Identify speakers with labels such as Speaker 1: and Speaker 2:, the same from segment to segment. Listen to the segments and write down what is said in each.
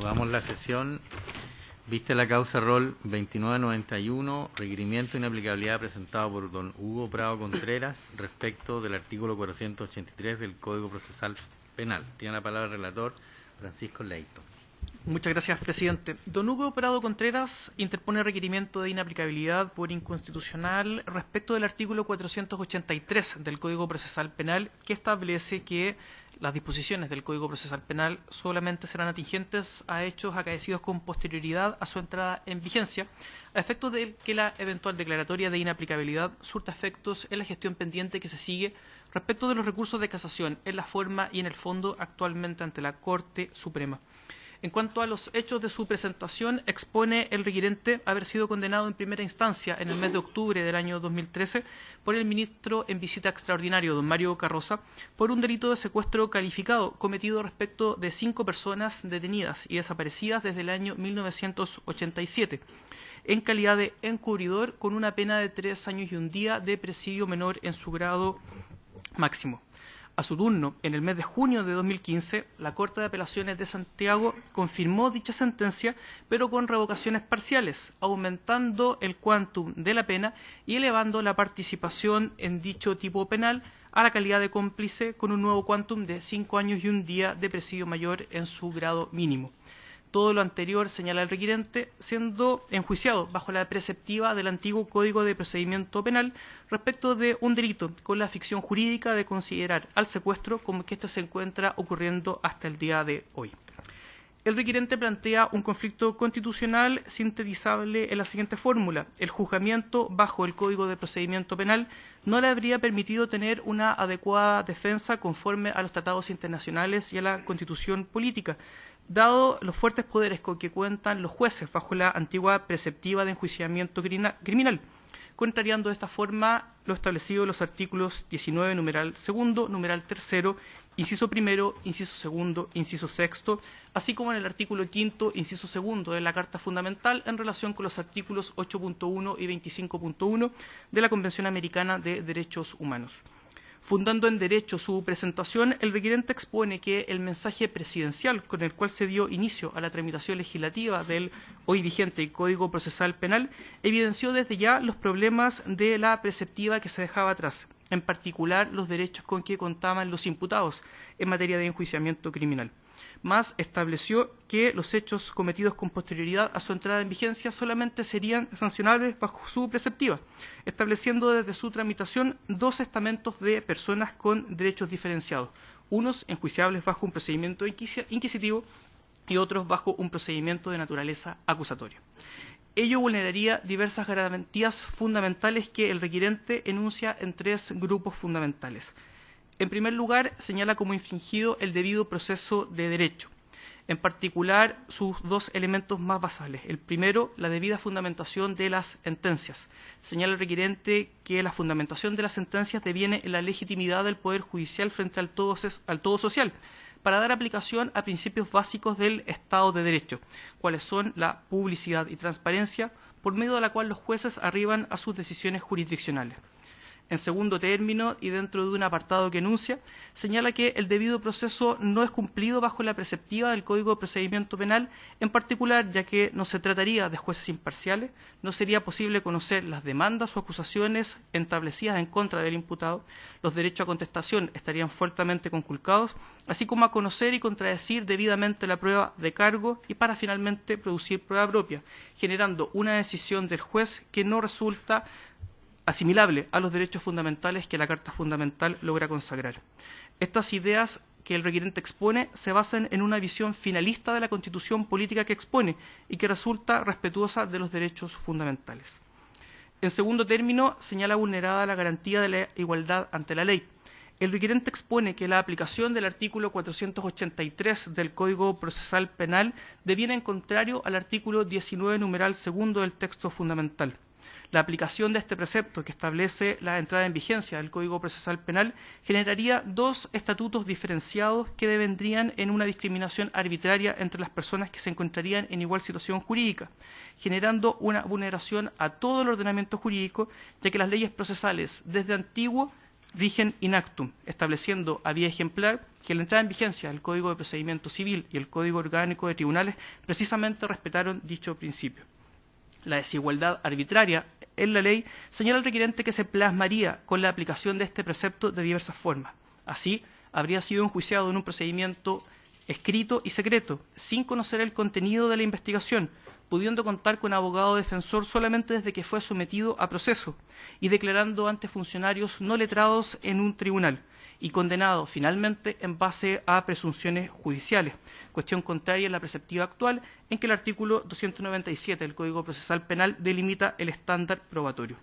Speaker 1: Reanudamos la sesión. Viste la causa rol 2991, requerimiento de inaplicabilidad presentado por don Hugo Prado Contreras respecto del artículo 483 del Código Procesal Penal. Tiene la palabra el relator Francisco Leito.
Speaker 2: Muchas gracias, presidente. Don Hugo Prado Contreras interpone requerimiento de inaplicabilidad por inconstitucional respecto del artículo 483 del Código Procesal Penal, que establece que las disposiciones del Código Procesal Penal solamente serán atingentes a hechos acaecidos con posterioridad a su entrada en vigencia, a efectos de que la eventual declaratoria de inaplicabilidad surta efectos en la gestión pendiente que se sigue respecto de los recursos de casación en la forma y en el fondo actualmente ante la Corte Suprema. En cuanto a los hechos de su presentación, expone el requirente haber sido condenado en primera instancia en el mes de octubre del año 2013 por el ministro en visita extraordinario, don Mario Carroza, por un delito de secuestro calificado cometido respecto de 5 personas detenidas y desaparecidas desde el año 1987, en calidad de encubridor con una pena de 3 años y 1 día de presidio menor en su grado máximo. A su turno, en el mes de junio de 2015, la Corte de Apelaciones de Santiago confirmó dicha sentencia, pero con revocaciones parciales, aumentando el quantum de la pena y elevando la participación en dicho tipo penal a la calidad de cómplice con un nuevo quantum de 5 años y 1 día de presidio mayor en su grado mínimo. Todo lo anterior, señala el requirente, siendo enjuiciado bajo la preceptiva del antiguo Código de Procedimiento Penal respecto de un delito con la ficción jurídica de considerar al secuestro como que éste se encuentra ocurriendo hasta el día de hoy. El requirente plantea un conflicto constitucional sintetizable en la siguiente fórmula. El juzgamiento bajo el Código de Procedimiento Penal no le habría permitido tener una adecuada defensa conforme a los tratados internacionales y a la Constitución política, dado los fuertes poderes con que cuentan los jueces bajo la antigua preceptiva de enjuiciamiento criminal, contrariando de esta forma lo establecido en los artículos 19, numeral segundo, numeral tercero, inciso primero, inciso segundo, inciso sexto, así como en el artículo quinto, inciso segundo de la Carta Fundamental en relación con los artículos 8.1 y 25.1 de la Convención Americana de Derechos Humanos. Fundando en derecho su presentación, el requirente expone que el mensaje presidencial con el cual se dio inicio a la tramitación legislativa del hoy vigente Código Procesal Penal evidenció desde ya los problemas de la preceptiva que se dejaba atrás, en particular los derechos con que contaban los imputados en materia de enjuiciamiento criminal. Más estableció que los hechos cometidos con posterioridad a su entrada en vigencia solamente serían sancionables bajo su preceptiva, estableciendo desde su tramitación 2 estamentos de personas con derechos diferenciados, unos enjuiciables bajo un procedimiento inquisitivo y otros bajo un procedimiento de naturaleza acusatoria. Ello vulneraría diversas garantías fundamentales que el requirente enuncia en 3 grupos fundamentales. En primer lugar, señala como infringido el debido proceso de derecho, en particular sus 2 elementos más basales. El primero, la debida fundamentación de las sentencias. Señala el requirente que la fundamentación de las sentencias deviene en la legitimidad del Poder Judicial frente al todo social, para dar aplicación a principios básicos del Estado de Derecho, cuáles son la publicidad y transparencia, por medio de la cual los jueces arriban a sus decisiones jurisdiccionales. En segundo término, y dentro de un apartado que enuncia, señala que el debido proceso no es cumplido bajo la preceptiva del Código de Procedimiento Penal, en particular ya que no se trataría de jueces imparciales, no sería posible conocer las demandas o acusaciones establecidas en contra del imputado, los derechos a contestación estarían fuertemente conculcados, así como a conocer y contradecir debidamente la prueba de cargo y para finalmente producir prueba propia, generando una decisión del juez que no resulta asimilable a los derechos fundamentales que la Carta Fundamental logra consagrar. Estas ideas que el requirente expone se basan en una visión finalista de la Constitución política que expone y que resulta respetuosa de los derechos fundamentales. En segundo término, señala vulnerada la garantía de la igualdad ante la ley. El requirente expone que la aplicación del artículo 483 del Código Procesal Penal deviene en contrario al artículo 19, numeral segundo del texto fundamental. La aplicación de este precepto que establece la entrada en vigencia del Código Procesal Penal generaría 2 estatutos diferenciados que devendrían en una discriminación arbitraria entre las personas que se encontrarían en igual situación jurídica, generando una vulneración a todo el ordenamiento jurídico, ya que las leyes procesales desde antiguo rigen in actum, estableciendo a vía ejemplar que la entrada en vigencia del Código de Procedimiento Civil y el Código Orgánico de Tribunales precisamente respetaron dicho principio. La desigualdad arbitraria en la ley señala al requerente que se plasmaría con la aplicación de este precepto de diversas formas. Así, habría sido enjuiciado en un procedimiento escrito y secreto, sin conocer el contenido de la investigación, pudiendo contar con abogado defensor solamente desde que fue sometido a proceso y declarando ante funcionarios no letrados en un tribunal y condenado finalmente en base a presunciones judiciales, cuestión contraria a la preceptiva actual en que el artículo 297 del Código Procesal Penal delimita el estándar probatorio.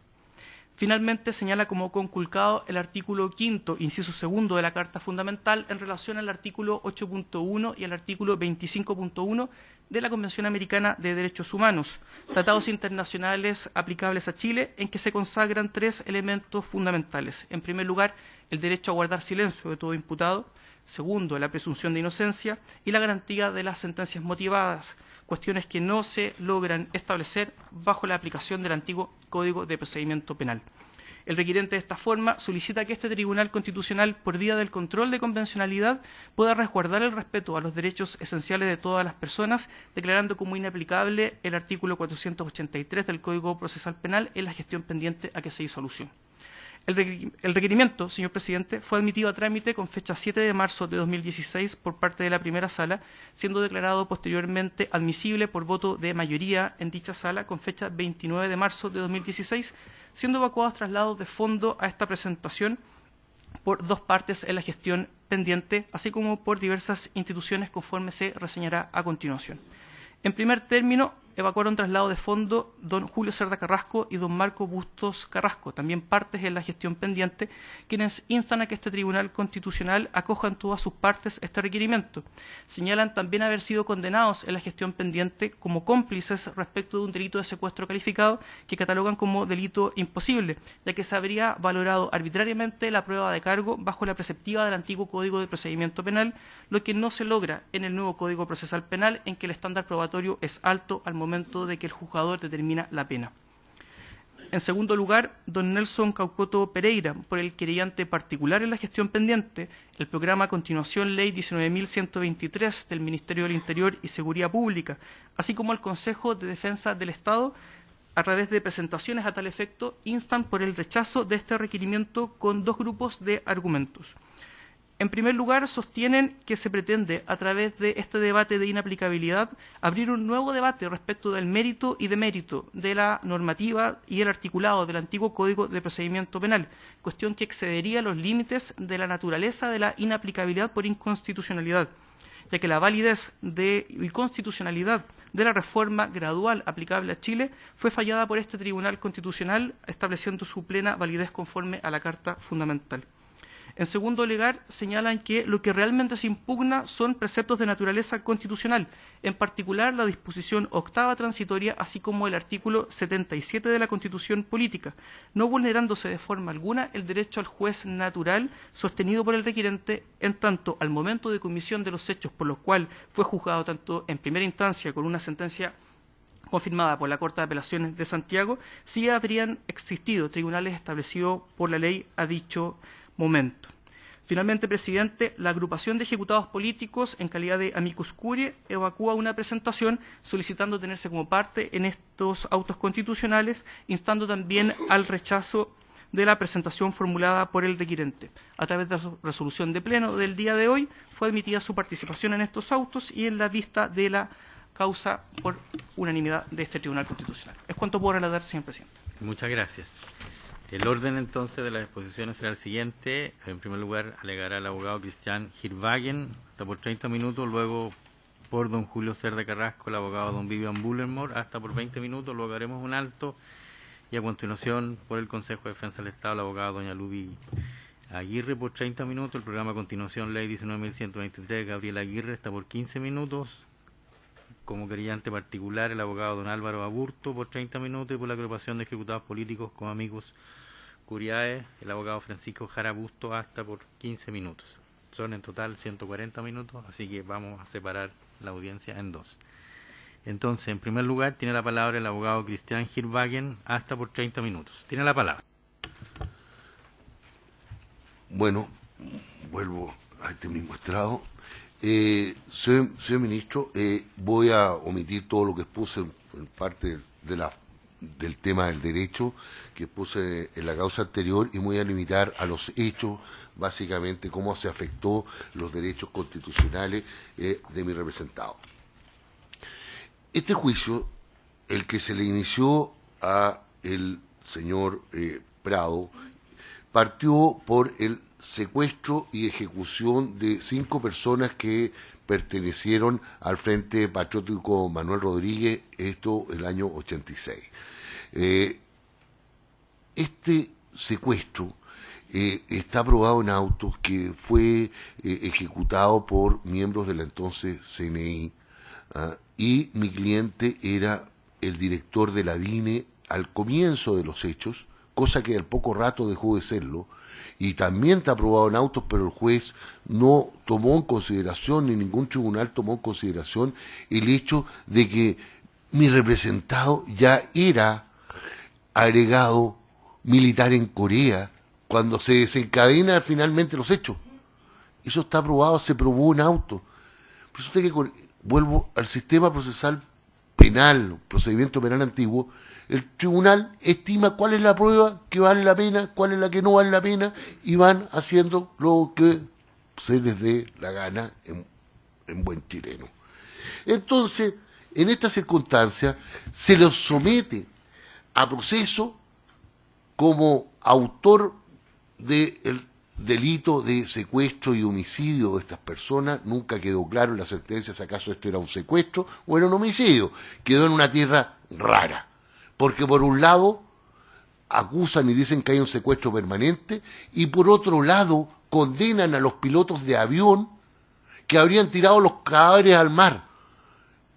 Speaker 2: Finalmente, señala como conculcado el artículo 5º, inciso 2 de la Carta Fundamental en relación al artículo 8.1 y al artículo 25.1 de la Convención Americana de Derechos Humanos, tratados internacionales aplicables a Chile, en que se consagran tres elementos fundamentales. En primer lugar, el derecho a guardar silencio de todo imputado. Segundo, la presunción de inocencia y la garantía de las sentencias motivadas, cuestiones que no se logran establecer bajo la aplicación del antiguo Código de Procedimiento Penal. El requerente de esta forma solicita que este Tribunal Constitucional, por vía del control de convencionalidad, pueda resguardar el respeto a los derechos esenciales de todas las personas, declarando como inaplicable el artículo 483 del Código Procesal Penal en la gestión pendiente a que se hizo alusión. El requerimiento, señor presidente, fue admitido a trámite con fecha 7 de marzo de 2016 por parte de la primera sala, siendo declarado posteriormente admisible por voto de mayoría en dicha sala con fecha 29 de marzo de 2016, siendo evacuados traslados de fondo a esta presentación por dos partes en la gestión pendiente, así como por diversas instituciones conforme se reseñará a continuación. En primer término, evacuaron traslado de fondo don Julio Cerda Carrasco y don Marco Bustos Carrasco, también partes en la gestión pendiente, quienes instan a que este Tribunal Constitucional acoja en todas sus partes este requerimiento. Señalan también haber sido condenados en la gestión pendiente como cómplices respecto de un delito de secuestro calificado que catalogan como delito imposible, ya que se habría valorado arbitrariamente la prueba de cargo bajo la preceptiva del antiguo Código de Procedimiento Penal, lo que no se logra en el nuevo Código Procesal Penal, en que el estándar probatorio es alto al momento de que el juzgador determina la pena. En segundo lugar, don Nelson Caucoto Pereira, por el querellante particular en la gestión pendiente, el programa Continuación Ley 19.123 del Ministerio del Interior y Seguridad Pública, así como el Consejo de Defensa del Estado, a través de presentaciones a tal efecto, instan por el rechazo de este requerimiento con dos grupos de argumentos. En primer lugar, sostienen que se pretende, a través de este debate de inaplicabilidad, abrir un nuevo debate respecto del mérito y demérito de la normativa y el articulado del antiguo Código de Procedimiento Penal, cuestión que excedería los límites de la naturaleza de la inaplicabilidad por inconstitucionalidad, ya que la validez y constitucionalidad de la reforma gradual aplicable a Chile fue fallada por este Tribunal Constitucional, estableciendo su plena validez conforme a la Carta Fundamental. En segundo lugar, señalan que lo que realmente se impugna son preceptos de naturaleza constitucional, en particular la disposición octava transitoria, así como el artículo 77 de la Constitución Política, no vulnerándose de forma alguna el derecho al juez natural sostenido por el requerente, en tanto al momento de comisión de los hechos por los cuales fue juzgado tanto en primera instancia con una sentencia confirmada por la Corte de Apelaciones de Santiago, sí habrían existido tribunales establecidos por la ley a dicho momento. Finalmente, presidente, la agrupación de ejecutados políticos, en calidad de amicus curiae, evacúa una presentación solicitando tenerse como parte en estos autos constitucionales, instando también al rechazo de la presentación formulada por el requerente. A través de la resolución de pleno del día de hoy, fue admitida su participación en estos autos y en la vista de la causa por unanimidad de este Tribunal Constitucional. Es cuanto puedo relatar, señor presidente.
Speaker 1: Muchas gracias. El orden entonces de las exposiciones será el siguiente. En primer lugar, alegará el abogado Cristian Hirvagen, hasta por 30 minutos, luego por don Julio Cerda Carrasco, el abogado don Vivian Bullermore, hasta por 20 minutos, luego haremos un alto, y a continuación por el Consejo de Defensa del Estado, el abogado doña Luby Aguirre por 30 minutos, el programa Continuación Ley 19.123, Gabriel Aguirre, hasta por 15 minutos, como querellante particular, el abogado don Álvaro Aburto por 30 minutos, y por la agrupación de ejecutados políticos como amigos Curiae, el abogado Francisco Jara Busto, hasta por 15 minutos. Son en total 140 minutos, así que vamos a separar la audiencia en dos. Entonces, en primer lugar, tiene la palabra el abogado Cristian Hirvagen, hasta por 30 minutos. Tiene la palabra.
Speaker 3: Bueno, vuelvo a este mismo estrado. Señor ministro, voy a omitir todo lo que expuse en parte del tema del derecho que puse en la causa anterior y me voy a limitar a los hechos, básicamente cómo se afectó los derechos constitucionales de mi representado. Este juicio, el que se le inició a el señor Prado, partió por el secuestro y ejecución de 5 personas que pertenecieron al Frente Patriótico Manuel Rodríguez, esto el año 86. Este secuestro está probado en autos que fue ejecutado por miembros de la entonces CNI, y mi cliente era el director de la DINE al comienzo de los hechos, cosa que al poco rato dejó de serlo, y también está aprobado en autos, pero el juez no tomó en consideración, ni ningún tribunal tomó en consideración el hecho de que mi representado ya era agregado militar en Corea cuando se desencadenan finalmente los hechos. Eso está aprobado, se probó en autos. Por eso vuelvo al sistema procesal penal, procedimiento penal antiguo. El tribunal estima cuál es la prueba que vale la pena, cuál es la que no vale la pena, y van haciendo lo que se les dé la gana en buen chileno. Entonces, en esta circunstancia, se los somete a proceso como autor del delito de secuestro y homicidio de estas personas. Nunca quedó claro en la sentencia si acaso esto era un secuestro o era un homicidio. Quedó en una tierra rara. Porque por un lado acusan y dicen que hay un secuestro permanente y por otro lado condenan a los pilotos de avión que habrían tirado los cadáveres al mar.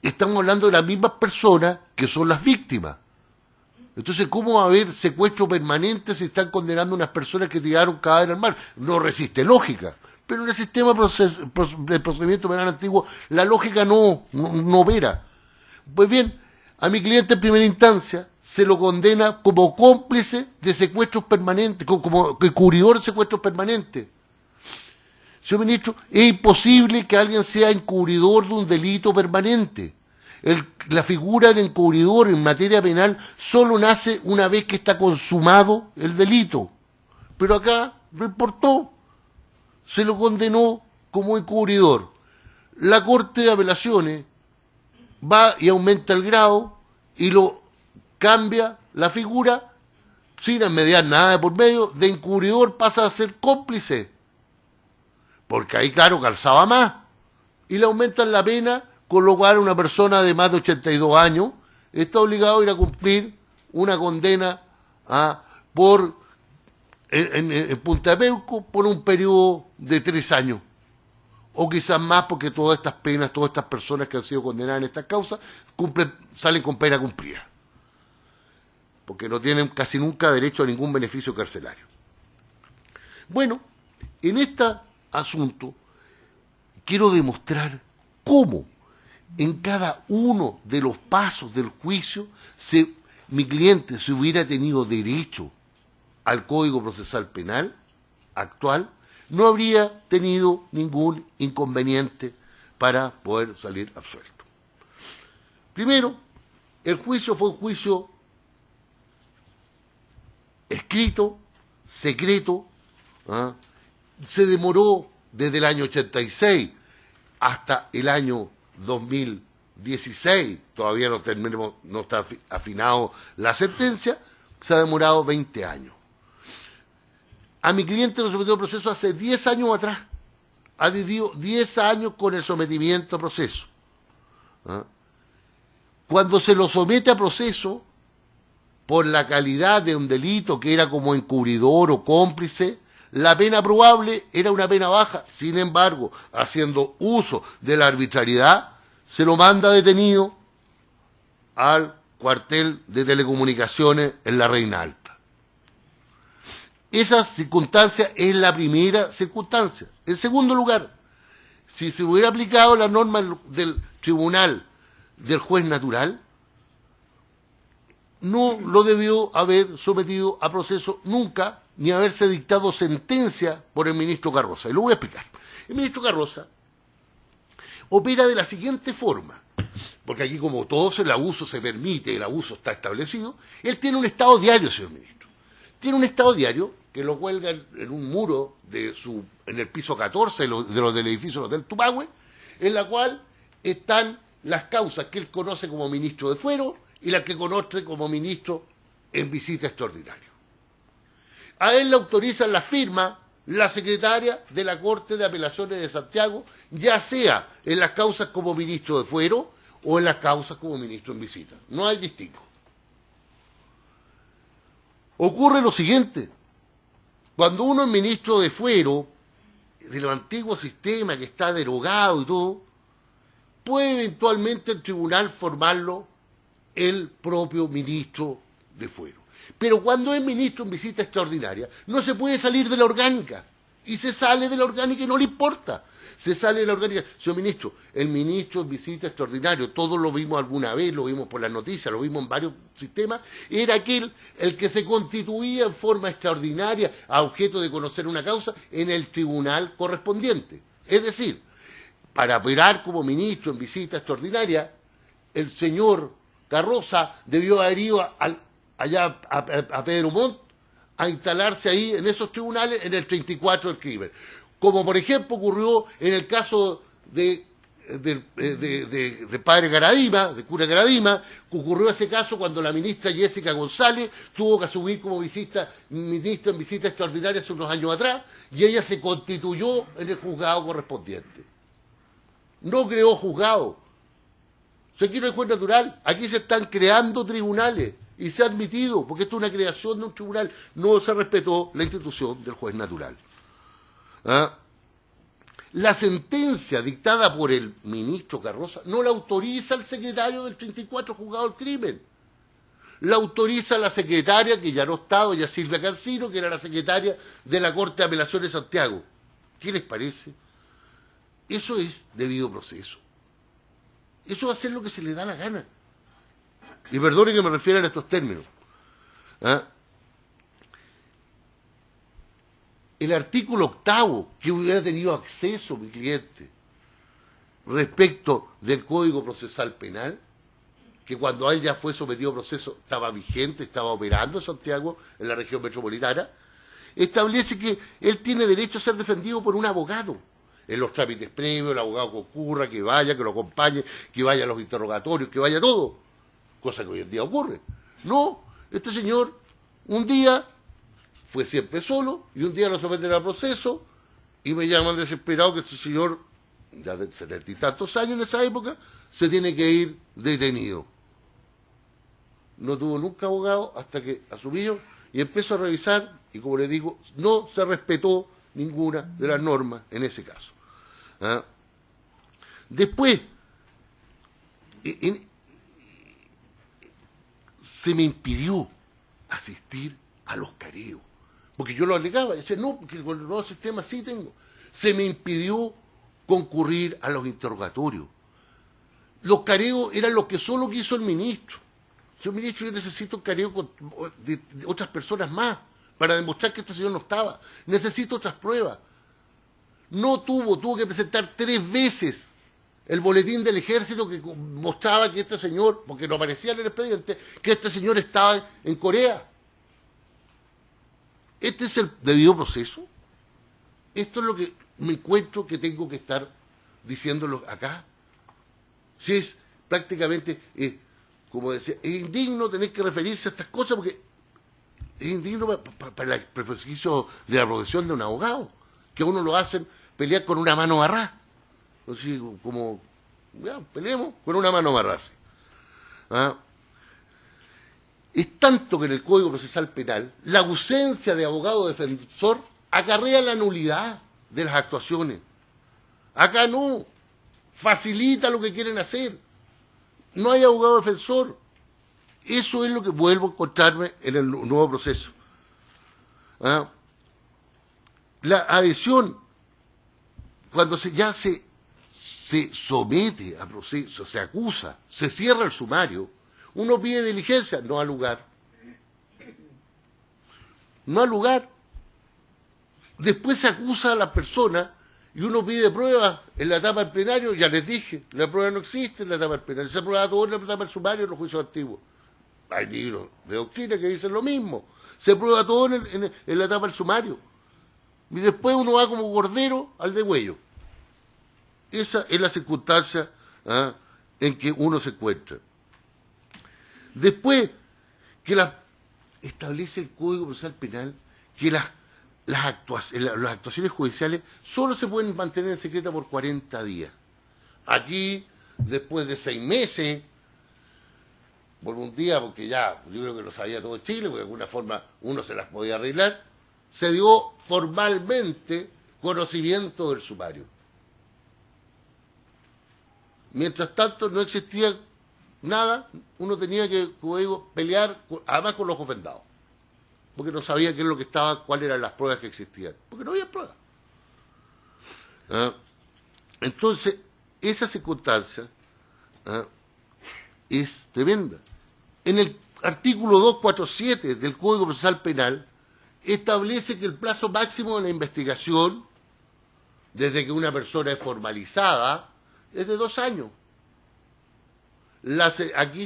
Speaker 3: Estamos hablando de las mismas personas que son las víctimas. Entonces, ¿cómo va a haber secuestro permanente si están condenando a unas personas que tiraron cadáveres al mar? No resiste lógica. Pero en el sistema del procedimiento penal antiguo la lógica no opera. Pues bien, a mi cliente en primera instancia se lo condena como cómplice de secuestros permanentes, como encubridor de secuestros permanentes. Señor ministro, es imposible que alguien sea encubridor de un delito permanente. La figura del encubridor en materia penal solo nace una vez que está consumado el delito. Pero acá no importó. Se lo condenó como encubridor. La Corte de Apelaciones va y aumenta el grado y lo cambia la figura sin mediar nada de por medio, de encubridor pasa a ser cómplice, porque ahí claro calzaba más, y le aumentan la pena, con lo cual una persona de más de 82 años está obligado a ir a cumplir una condena en Punta de Peuco por un periodo de 3 años. O quizás más, porque todas estas penas, todas estas personas que han sido condenadas en estas causas, salen con pena cumplida. Porque no tienen casi nunca derecho a ningún beneficio carcelario. Bueno, en este asunto quiero demostrar cómo en cada uno de los pasos del juicio mi cliente, si hubiera tenido derecho al Código Procesal Penal actual, no habría tenido ningún inconveniente para poder salir absuelto. Primero, el juicio fue un juicio escrito, secreto, se demoró desde el año 86 hasta el año 2016, todavía no está afinado la sentencia, se ha demorado 20 años. A mi cliente lo sometió a proceso hace 10 años atrás. Ha vivido 10 años con el sometimiento a proceso. Cuando se lo somete a proceso, por la calidad de un delito que era como encubridor o cómplice, la pena probable era una pena baja. Sin embargo, haciendo uso de la arbitrariedad, se lo manda detenido al cuartel de telecomunicaciones en la Reina Alta. Esa circunstancia es la primera circunstancia. En segundo lugar, si se hubiera aplicado la norma del tribunal del juez natural, no lo debió haber sometido a proceso nunca, ni haberse dictado sentencia por el ministro Carroza. Y lo voy a explicar. El ministro Carroza opera de la siguiente forma, porque aquí como todo el abuso se permite, el abuso está establecido, él tiene un estado diario, señor ministro. Tiene un estado diario que lo cuelga en un muro en el piso 14 del edificio del Hotel Tupahue, en la cual están las causas que él conoce como ministro de fuero y las que conoce como ministro en visita extraordinaria. A él le autorizan la firma la secretaria de la Corte de Apelaciones de Santiago, ya sea en las causas como ministro de fuero o en las causas como ministro en visita. No hay distingo. Ocurre lo siguiente: cuando uno es ministro de fuero, de los antiguos sistemas que está derogado y todo, puede eventualmente el tribunal formarlo el propio ministro de fuero. Pero cuando es ministro en visita extraordinaria, no se puede salir de la orgánica. Y se sale de la orgánica y no le importa. Se sale de la orgánica. Señor ministro, el ministro en visita extraordinaria, todos lo vimos alguna vez, lo vimos por las noticias, lo vimos en varios sistemas, era aquel el que se constituía en forma extraordinaria a objeto de conocer una causa en el tribunal correspondiente. Es decir, para operar como ministro en visita extraordinaria, el señor Carroza debió haber ido allá a Pedro Montt a instalarse ahí en esos tribunales en el 34 del crimen. Como por ejemplo ocurrió en el caso de padre Garadima, de cura Garadima, ocurrió ese caso cuando la ministra Jessica González tuvo que asumir como ministra en visita extraordinaria hace unos años atrás, y ella se constituyó en el juzgado correspondiente. No creó juzgado. Aquí no hay juez natural, aquí se están creando tribunales y se ha admitido, porque esto es una creación de un tribunal, no se respetó la institución del juez natural. ¿Ah? La sentencia dictada por el ministro Carroza no la autoriza el secretario del 34 juzgado del crimen, la autoriza la secretaria, que ya no estaba, ya Silvia Cancino, que era la secretaria de la Corte de Apelaciones de Santiago. ¿Qué les parece? Eso es debido proceso. Eso va a ser lo que se le da la gana. Y perdone que me refiera en estos términos. ¿Ah? El artículo 8º que hubiera tenido acceso mi cliente respecto del Código Procesal Penal, que cuando él ya fue sometido a proceso estaba vigente, estaba operando en Santiago, en la región metropolitana, establece que él tiene derecho a ser defendido por un abogado en los trámites previos, el abogado que ocurra, que vaya, que lo acompañe, que vaya a los interrogatorios, que vaya todo, cosa que hoy en día ocurre. No, este señor un día fue siempre solo y un día lo someten a proceso y me llaman desesperado que este señor, ya de 70 y tantos años en esa época, se tiene que ir detenido. No tuvo nunca abogado hasta que asumió y empezó a revisar y, como le digo, no se respetó ninguna de las normas en ese caso. ¿Ah? Después, se me impidió asistir a los careos, porque yo lo alegaba, y decía, no, porque con el nuevo sistema sí tengo. Se me impidió concurrir a los interrogatorios. Los careos eran lo que solo quiso el ministro. Señor ministro, yo necesito un careo de otras personas más para demostrar que este señor no estaba. Necesito otras pruebas. No tuvo que presentar 3 veces el boletín del ejército que mostraba que este señor, porque no aparecía en el expediente, que este señor estaba en Corea. ¿Este es el debido proceso? Esto es lo que me encuentro que tengo que estar diciéndolo acá. Si es prácticamente, como decía, es indigno tener que referirse a estas cosas porque es indigno para el ejercicio de la profesión de un abogado, que a uno lo hacen pelear con una mano amarrada. Así como, ya, peleemos con una mano amarrada. ¿Ah? Es tanto que en el Código Procesal Penal la ausencia de abogado defensor acarrea la nulidad de las actuaciones. Acá no, facilita lo que quieren hacer. No hay abogado defensor. Eso es lo que vuelvo a encontrarme en el nuevo proceso. ¿Ah? La adhesión, cuando ya se somete a proceso, se acusa, se cierra el sumario, uno pide diligencia, no al lugar. No al lugar. Después se acusa a la persona y uno pide pruebas en la etapa del plenario, ya les dije, la prueba no existe en la etapa del plenario, se prueba todo en la etapa del sumario en los juicios antiguos. Hay libros de doctrina que dicen lo mismo, se prueba todo en la etapa del sumario. Y después uno va como cordero al degüello. Esa es la circunstancia en que uno se encuentra. Después que establece el Código Procesal Penal que las actuaciones judiciales solo se pueden mantener en secreta por 40 días. Aquí, después de 6 meses, por un día, porque ya yo creo que lo sabía todo Chile, porque de alguna forma uno se las podía arreglar, se dio formalmente conocimiento del sumario. Mientras tanto no existía nada, uno tenía que, como digo, pelear, además con los ofendados, porque no sabía qué es lo que estaba, cuáles eran las pruebas que existían, porque no había pruebas. Entonces, esa circunstancia es tremenda. En el artículo 247 del Código Procesal Penal establece que el plazo máximo de la investigación, desde que una persona es formalizada, es de 2 años. Aquí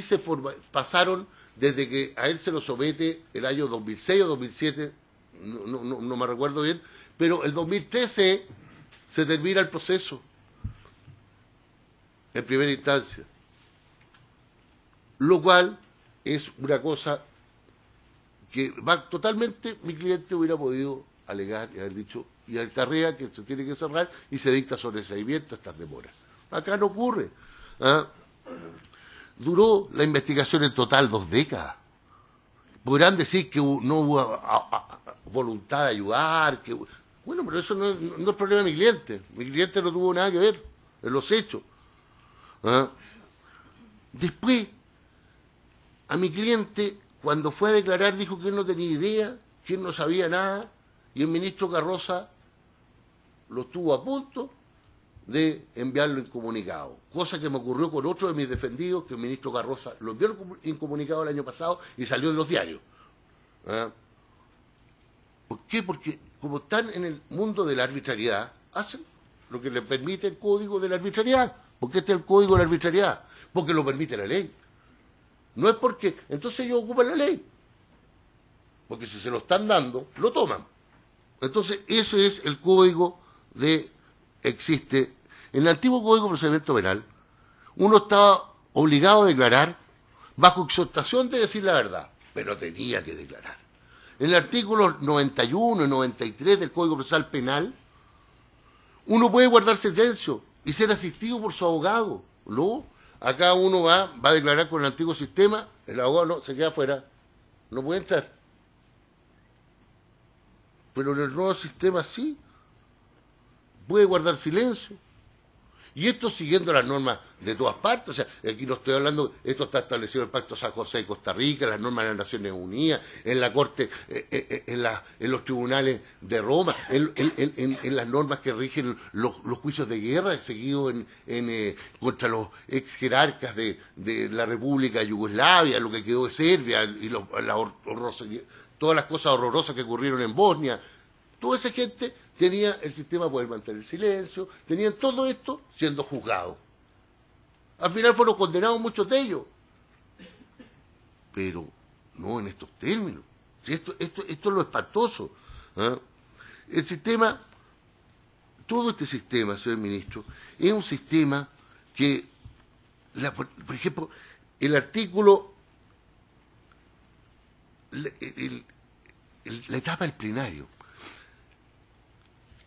Speaker 3: pasaron desde que a él se lo somete el año 2006 o 2007, no me recuerdo bien, pero el 2013 se termina el proceso en primera instancia, lo cual es una cosa que va totalmente, mi cliente hubiera podido alegar y haber dicho, y acarrea que se tiene que cerrar y se dicta sobreseimiento a estas demoras. Acá no ocurre. Duró la investigación en total 2 décadas. Podrán decir que no hubo voluntad de ayudar, bueno, pero eso no es problema de mi cliente. Mi cliente no tuvo nada que ver en los hechos. Después, a mi cliente, cuando fue a declarar, dijo que él no tenía idea, que él no sabía nada, y el ministro Carroza lo estuvo a punto de enviarlo incomunicado, cosa que me ocurrió con otro de mis defendidos, que el ministro Carroza lo envió incomunicado el año pasado y salió en los diarios. ¿Por qué? Porque como están en el mundo de la arbitrariedad, hacen lo que les permite el Código de la Arbitrariedad. ¿Por qué está el Código de la Arbitrariedad? Porque lo permite la ley. No es porque, entonces ellos ocupan la ley, porque si se lo están dando, lo toman. Entonces ese es el código existe. En el antiguo Código de Procedimiento Penal, uno estaba obligado a declarar bajo exhortación de decir la verdad, pero tenía que declarar. En el artículo 91 y 93 del Código Procesal Penal, uno puede guardar silencio y ser asistido por su abogado. ¿No? Acá uno va a declarar con el antiguo sistema, el abogado no, se queda afuera, no puede entrar. Pero en el nuevo sistema sí, puede guardar silencio. Y esto siguiendo las normas de todas partes. O sea, aquí no estoy hablando, esto está establecido en el Pacto San José de Costa Rica, en las normas de las Naciones Unidas, en la Corte, en los tribunales de Roma, en las normas que rigen los juicios de guerra seguidos contra los ex jerarcas de la República de Yugoslavia, lo que quedó de Serbia, y todas las cosas horrorosas que ocurrieron en Bosnia. Toda esa gente tenía el sistema para poder mantener silencio, tenían todo esto siendo juzgados. Al final fueron condenados muchos de ellos, pero no en estos términos. Esto es lo espantoso. El sistema, todo este sistema, señor ministro, es un sistema que, por ejemplo, el artículo, la etapa del plenario,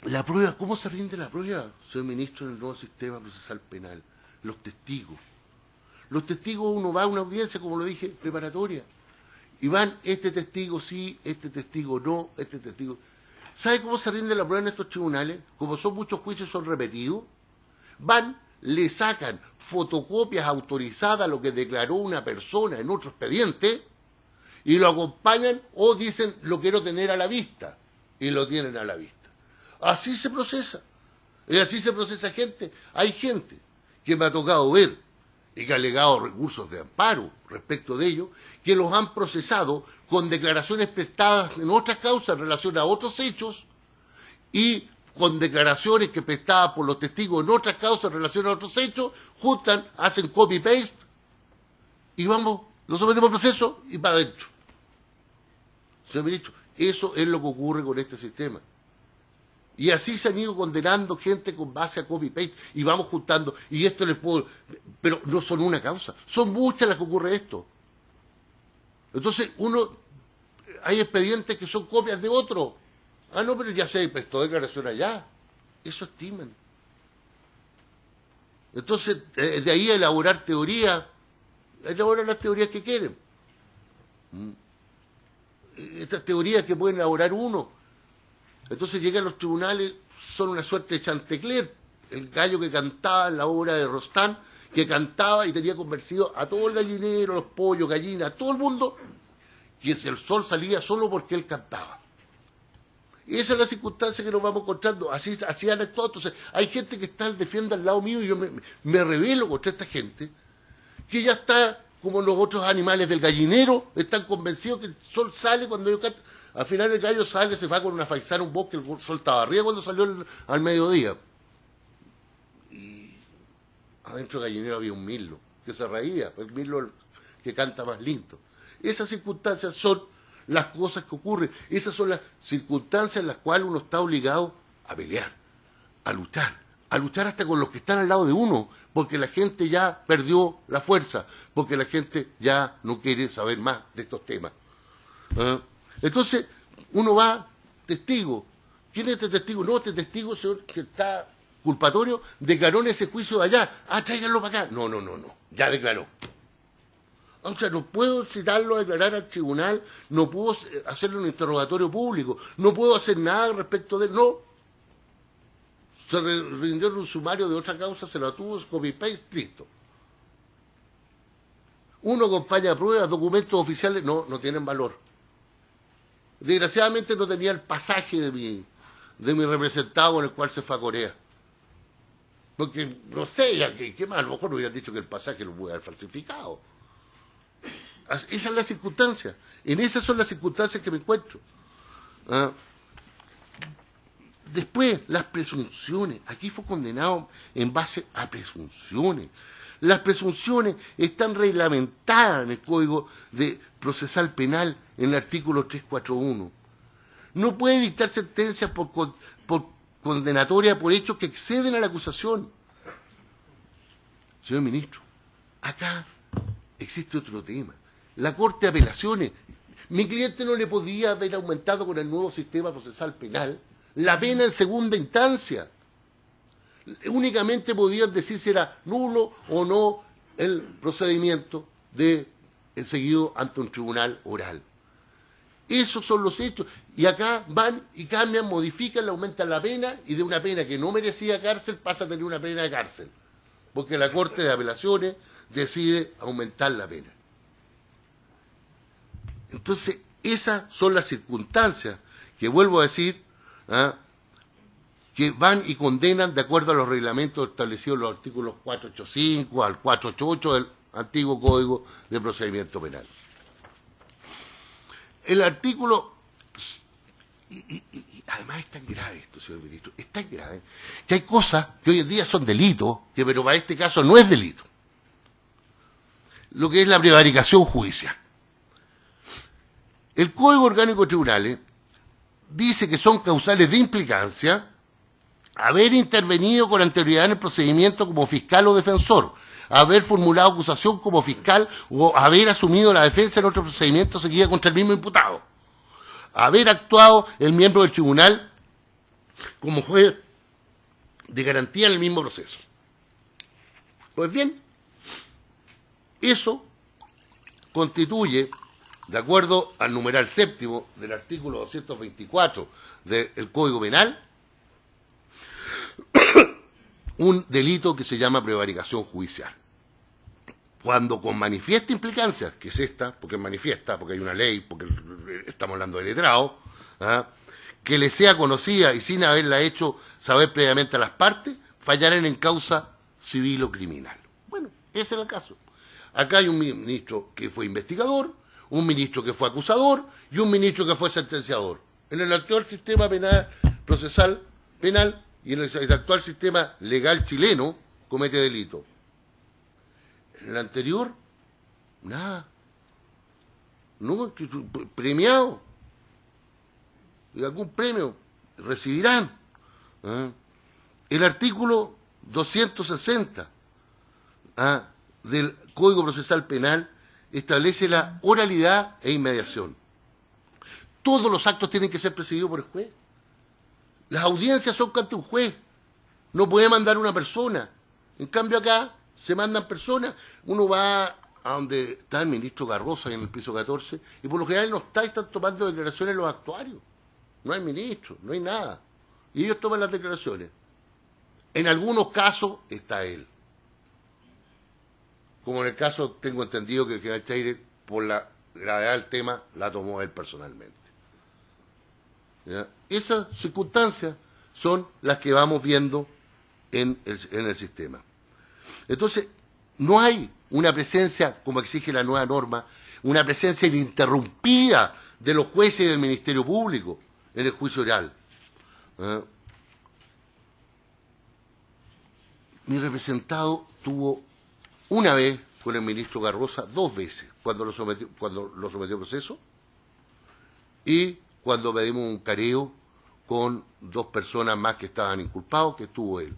Speaker 3: la prueba, ¿cómo se rinde la prueba, señor ministro, en el nuevo sistema procesal penal? Los testigos. Los testigos, uno va a una audiencia, como lo dije, preparatoria, y van, este testigo sí, este testigo no, este testigo. ¿Sabe cómo se rinde la prueba en estos tribunales? Como son muchos juicios, son repetidos. Van, le sacan fotocopias autorizadas a lo que declaró una persona en otro expediente, y lo acompañan o dicen, lo quiero tener a la vista, y lo tienen a la vista. Así se procesa. Y así se procesa gente. Hay gente que me ha tocado ver y que ha alegado recursos de amparo respecto de ello, que los han procesado con declaraciones prestadas en otras causas en relación a otros hechos, y con declaraciones que prestaban por los testigos en otras causas en relación a otros hechos, juntan, hacen copy-paste y vamos, lo sometemos al proceso y para adentro. Señor ministro, eso es lo que ocurre con este sistema. Y así se han ido condenando gente con base a copy-paste y vamos juntando. Y esto les puedo... Pero no son una causa, son muchas las que ocurre esto. Entonces, hay expedientes que son copias de otro. Ah, no, pero ya se prestó declaración allá. Eso estiman. Entonces, de ahí a elaborar teoría, elaboran las teorías que quieren. Estas teorías que pueden elaborar uno. Entonces llegan los tribunales, son una suerte de Chantecler, el gallo que cantaba en la obra de Rostán, que cantaba y tenía convencido a todo el gallinero, los pollos, gallinas, a todo el mundo, que el sol salía solo porque él cantaba. Y esa es la circunstancia que nos vamos encontrando, así han actuado. Entonces, hay gente que defiende al lado mío y yo me rebelo contra esta gente, que ya está como los otros animales del gallinero, están convencidos que el sol sale cuando yo canto. Al final el gallo sale, se va con una faisana a un bosque, el sol estaba arriba cuando salió al mediodía. Y adentro del gallinero había un mirlo, que se reía, el mirlo que canta más lindo. Esas circunstancias son las cosas que ocurren, esas son las circunstancias en las cuales uno está obligado a pelear, a luchar hasta con los que están al lado de uno, porque la gente ya perdió la fuerza, porque la gente ya no quiere saber más de estos temas. Entonces, uno va testigo. ¿Quién es este testigo? No, este testigo, señor, que está culpatorio, declaró en ese juicio de allá. Ah, tráiganlo para acá. No, ya declaró. O sea, no puedo citarlo a declarar al tribunal, no puedo hacerle un interrogatorio público, no puedo hacer nada respecto de él, no. Se rindió en un sumario de otra causa, se lo tuvo, copy-paste, listo. Uno acompaña pruebas, documentos oficiales, no tienen valor. Desgraciadamente no tenía el pasaje de mi representado con el cual se fue a Corea. Porque, no sé, ya ¿qué más? A lo mejor me hubieran dicho que el pasaje lo pude haber falsificado. Esa es la circunstancia. En esas son las circunstancias que me encuentro. Después, las presunciones. Aquí fue condenado en base a presunciones. Las presunciones están reglamentadas en el Código Procesal Penal, en el artículo 341. No puede dictar sentencias por condenatoria por hechos que exceden a la acusación. Señor ministro, acá existe otro tema. La Corte de Apelaciones, mi cliente no le podía haber aumentado con el nuevo sistema procesal penal la pena en segunda instancia. Únicamente podían decir si era nulo o no el procedimiento seguido ante un tribunal oral. Esos son los hechos. Y acá van y cambian, modifican, le aumentan la pena y de una pena que no merecía cárcel pasa a tener una pena de cárcel. Porque la Corte de Apelaciones decide aumentar la pena. Entonces, esas son las circunstancias que vuelvo a decir, que van y condenan de acuerdo a los reglamentos establecidos en los artículos 485 al 488 del antiguo Código de Procedimiento Penal. El artículo, y además es tan grave esto, señor ministro, es tan grave, que hay cosas que hoy en día son delitos, pero para este caso no es delito. Lo que es la prevaricación judicial. El Código Orgánico de Tribunales dice que son causales de implicancia haber intervenido con anterioridad en el procedimiento como fiscal o defensor, haber formulado acusación como fiscal o haber asumido la defensa en otro procedimiento seguida contra el mismo imputado, haber actuado el miembro del tribunal como juez de garantía en el mismo proceso. Pues bien, eso constituye, de acuerdo al numeral séptimo del artículo 224 del Código Penal, un delito que se llama prevaricación judicial. Cuando con manifiesta implicancia, que es esta, porque es manifiesta, porque hay una ley, porque estamos hablando de letrado, que le sea conocida y sin haberla hecho saber previamente a las partes, fallarán en causa civil o criminal. Bueno, ese es el caso. Acá hay un ministro que fue investigador, un ministro que fue acusador y un ministro que fue sentenciador. En el actual sistema penal Procesal Penal y en el actual sistema legal chileno comete delito. En el anterior, nada. No, premiado. Y algún premio recibirán. El artículo 260 del Código Procesal Penal establece la oralidad e inmediación. Todos los actos tienen que ser presididos por el juez. Las audiencias son ante un juez. No puede mandar una persona. En cambio acá se mandan personas. Uno va a donde está el ministro Garrosa, en el piso 14, y por lo general no está, están tomando declaraciones los actuarios. No hay ministro, no hay nada. Y ellos toman las declaraciones. En algunos casos está él. Como en el caso, tengo entendido que el general Cheire, por la gravedad del tema, la tomó él personalmente. ¿Ya? Esas circunstancias son las que vamos viendo en el sistema. Entonces, no hay una presencia, como exige la nueva norma, una presencia ininterrumpida de los jueces y del Ministerio Público en el juicio oral. Mi representado tuvo una vez con el ministro Garrosa, 2 veces, cuando lo sometió a proceso y cuando pedimos un careo con 2 personas más que estaban inculpados, que estuvo él.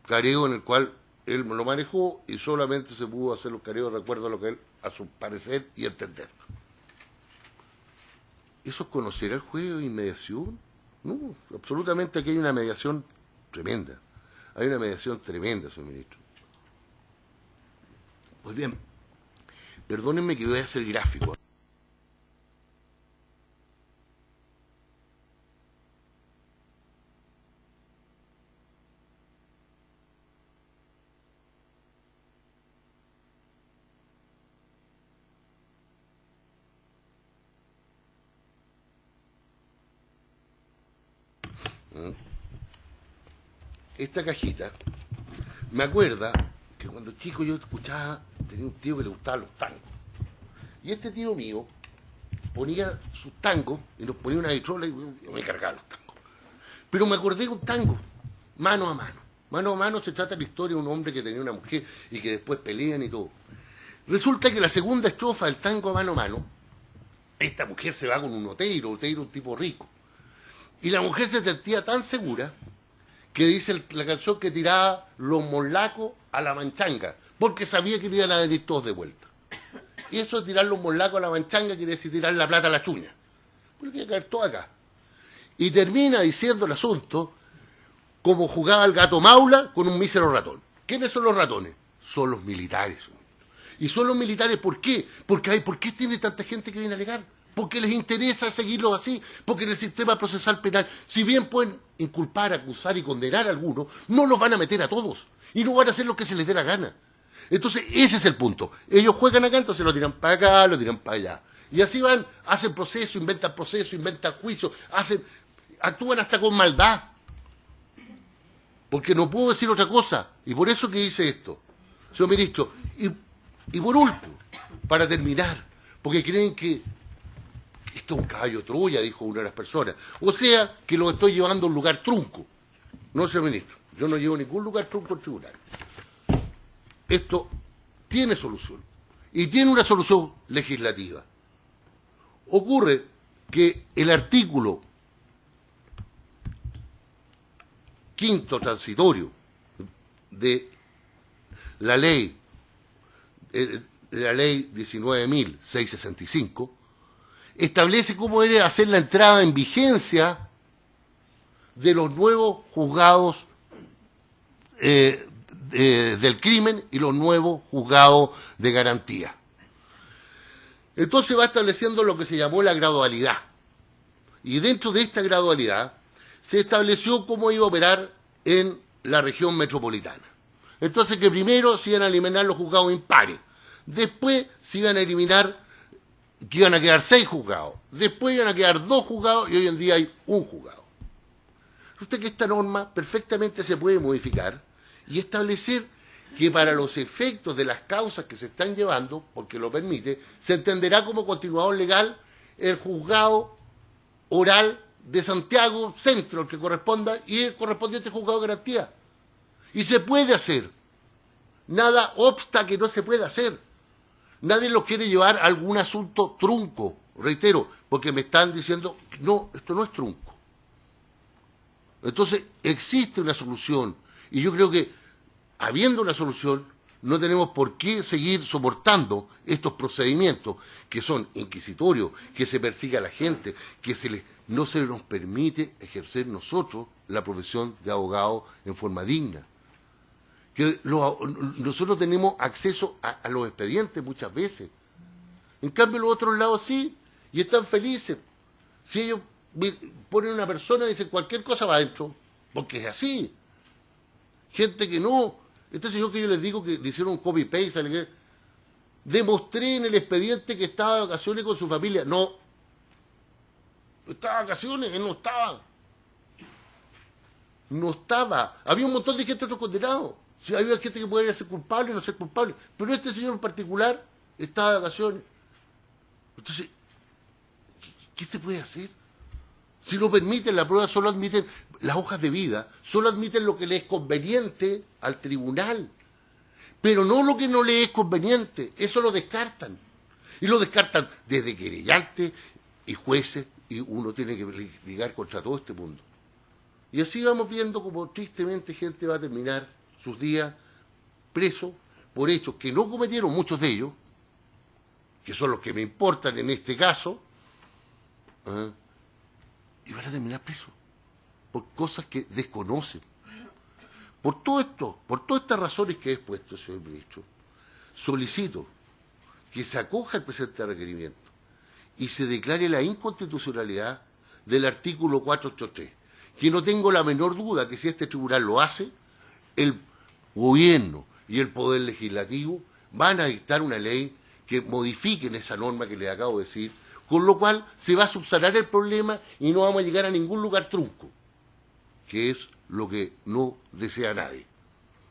Speaker 3: Careo en el cual él lo manejó y solamente se pudo hacer los careos de acuerdo a lo que él, a su parecer y entender. ¿Eso es conocer al juez de inmediación? No, absolutamente aquí hay una mediación tremenda. Hay una mediación tremenda, señor ministro. Pues bien, perdónenme que voy a hacer gráfico. Esta cajita me acuerda que cuando chico yo escuchaba, tenía un tío que le gustaban los tangos. Y este tío mío ponía sus tangos y nos ponía una vitrola y yo me cargaba los tangos. Pero me acordé de un tango, mano a mano. Mano a mano se trata de la historia de un hombre que tenía una mujer y que después pelean y todo. Resulta que la segunda estrofa del tango a mano, esta mujer se va con un Oteiro un tipo rico. Y la mujer se sentía tan segura que dice la canción que tiraba los molacos a la manchanga, porque sabía que iban a venir todos de vuelta. Y eso de tirar los molacos a la manchanga quiere decir tirar la plata a la chuña, porque hay que caer todo acá. Y termina diciendo el asunto como jugaba el gato maula con un mísero ratón. ¿Quiénes son los ratones? Son los militares. Y son los militares, ¿por qué? ¿Por qué tiene tanta gente que viene a alegar? Porque les interesa seguirlo así, porque en el sistema procesal penal, si bien pueden inculpar, acusar y condenar a algunos, no los van a meter a todos, y no van a hacer lo que se les dé la gana. Entonces, ese es el punto. Ellos juegan acá, entonces lo tiran para acá, lo tiran para allá. Y así van, hacen proceso, inventan juicio, actúan hasta con maldad. Porque no puedo decir otra cosa, y por eso que hice esto. Señor ministro, y por último, para terminar, porque creen que esto es un caballo de Troya, dijo una de las personas. O sea, que lo estoy llevando a un lugar trunco. No, señor ministro, yo no llevo ningún lugar trunco al tribunal. Esto tiene solución. Y tiene una solución legislativa. Ocurre que el artículo 5º transitorio de la ley 19.665 establece cómo debe hacer la entrada en vigencia de los nuevos juzgados del crimen y los nuevos juzgados de garantía. Entonces va estableciendo lo que se llamó la gradualidad. Y dentro de esta gradualidad se estableció cómo iba a operar en la región metropolitana. Entonces que primero se iban a eliminar los juzgados impares, después se iban a eliminar que iban a quedar 6 juzgados, después iban a quedar 2 juzgados y hoy en día hay 1 juzgado. Usted que esta norma perfectamente se puede modificar y establecer que para los efectos de las causas que se están llevando, porque lo permite, se entenderá como continuador legal el juzgado oral de Santiago Centro, el que corresponda, y el correspondiente juzgado de garantía. Y se puede hacer. Nada obsta que no se pueda hacer. Nadie los quiere llevar a algún asunto trunco, reitero, porque me están diciendo, no, esto no es trunco. Entonces, existe una solución, y yo creo que, habiendo una solución, no tenemos por qué seguir soportando estos procedimientos que son inquisitorios, que se persigue a la gente, que no se nos permite ejercer nosotros la profesión de abogado en forma digna. Que nosotros tenemos acceso a los expedientes muchas veces. En cambio, los otros lados sí, y están felices. Si ellos ponen una persona y dicen cualquier cosa va adentro, porque es así. Gente que no. Este señor que yo les digo que le hicieron un copy-paste, demostré en el expediente que estaba de vacaciones con su familia. No. Estaba de vacaciones, él no estaba. No estaba. Había un montón de gente otros condenados. Sí, había gente que podía ser culpable o no ser culpable. Pero este señor en particular estaba de vacaciones. Entonces, ¿qué se puede hacer? Si lo permiten, la prueba solo admiten las hojas de vida, solo admiten lo que le es conveniente al tribunal, pero no lo que no le es conveniente, eso lo descartan. Y lo descartan desde querellantes y jueces, y uno tiene que ligar contra todo este mundo. Y así vamos viendo como tristemente gente va a terminar sus días presos por hechos que no cometieron muchos de ellos, que son los que me importan en este caso, y van a terminar presos por cosas que desconocen. Por todo esto, por todas estas razones que he expuesto, señor ministro, solicito que se acoja el presente requerimiento y se declare la inconstitucionalidad del artículo 483, que no tengo la menor duda que si este tribunal lo hace, el gobierno y el poder legislativo van a dictar una ley que modifiquen esa norma que les acabo de decir, con lo cual se va a subsanar el problema y no vamos a llegar a ningún lugar trunco, que es lo que no desea nadie.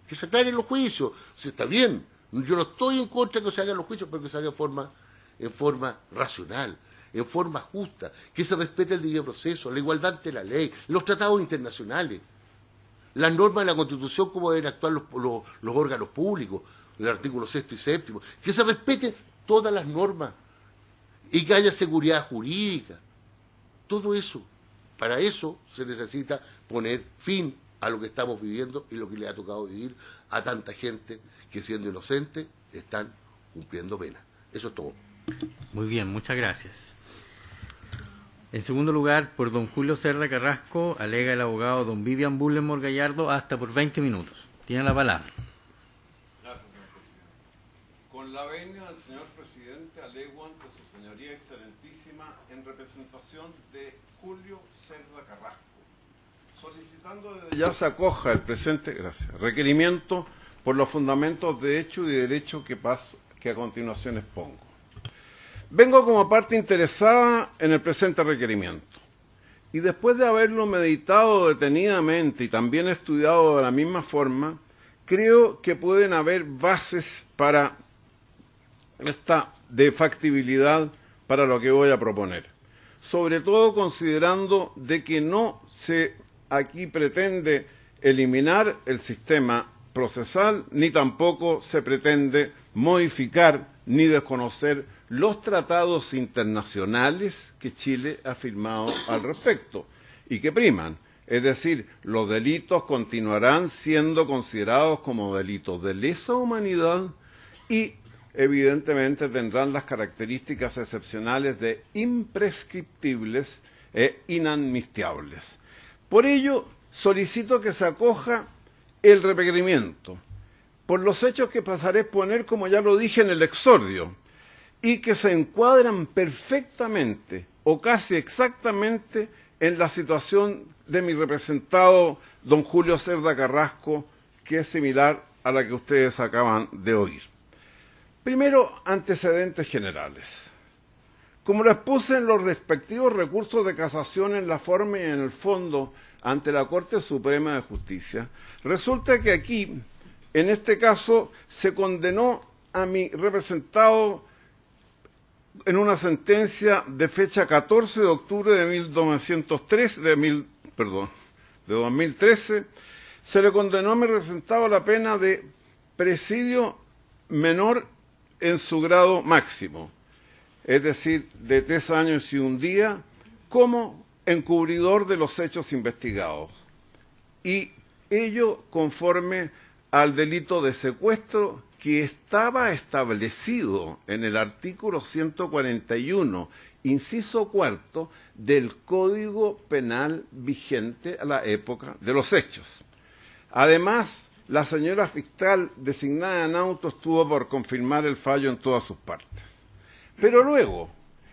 Speaker 3: Que se aclaren los juicios, si está bien, yo no estoy en contra de que se hagan los juicios, pero que se hagan en forma racional, en forma justa, que se respete el debido proceso, la igualdad ante la ley, los tratados internacionales, las normas de la Constitución, cómo deben actuar los órganos públicos, el artículo 6 y 7, que se respeten todas las normas y que haya seguridad jurídica. Todo eso, para eso se necesita poner fin a lo que estamos viviendo y lo que le ha tocado vivir a tanta gente que, siendo inocente, están cumpliendo pena. Eso es todo.
Speaker 1: Muy bien, muchas gracias. En segundo lugar, por don Julio Cerda Carrasco, alega el abogado don Vivian Bullemor Gallardo, hasta por 20 minutos. Tiene la palabra.
Speaker 4: Gracias, señor presidente. Con la venia del señor presidente, alego ante su señoría excelentísima en representación de Julio Cerda Carrasco, solicitando desde ya se acoja el presente requerimiento por los fundamentos de hecho y de derecho que a continuación expongo. Vengo como parte interesada en el presente requerimiento y después de haberlo meditado detenidamente y también estudiado de la misma forma, creo que pueden haber bases para de factibilidad para lo que voy a proponer. Sobre todo considerando de que no se aquí pretende eliminar el sistema procesal, ni tampoco se pretende modificar ni desconocer los tratados internacionales que Chile ha firmado al respecto y que priman. Es decir, los delitos continuarán siendo considerados como delitos de lesa humanidad y evidentemente tendrán las características excepcionales de imprescriptibles e inadmisibles. Por ello, solicito que se acoja el requerimiento por los hechos que pasaré a exponer, como ya lo dije en el exordio, y que se encuadran perfectamente o casi exactamente en la situación de mi representado don Julio Cerda Carrasco, que es similar a la que ustedes acaban de oír. Primero, antecedentes generales. Como lo expuse en los respectivos recursos de casación en la forma y en el fondo ante la Corte Suprema de Justicia, resulta que aquí, en este caso, se condenó a mi representado en una sentencia de fecha 14 de octubre de 2013, se le condenó a mi representado a la pena de presidio menor en su grado máximo, es decir, de 3 años y 1 día, como encubridor de los hechos investigados, y ello conforme al delito de secuestro que estaba establecido en el artículo 141, inciso cuarto, del Código Penal vigente a la época de los hechos. Además, la señora fiscal designada en auto estuvo por confirmar el fallo en todas sus partes. Pero luego,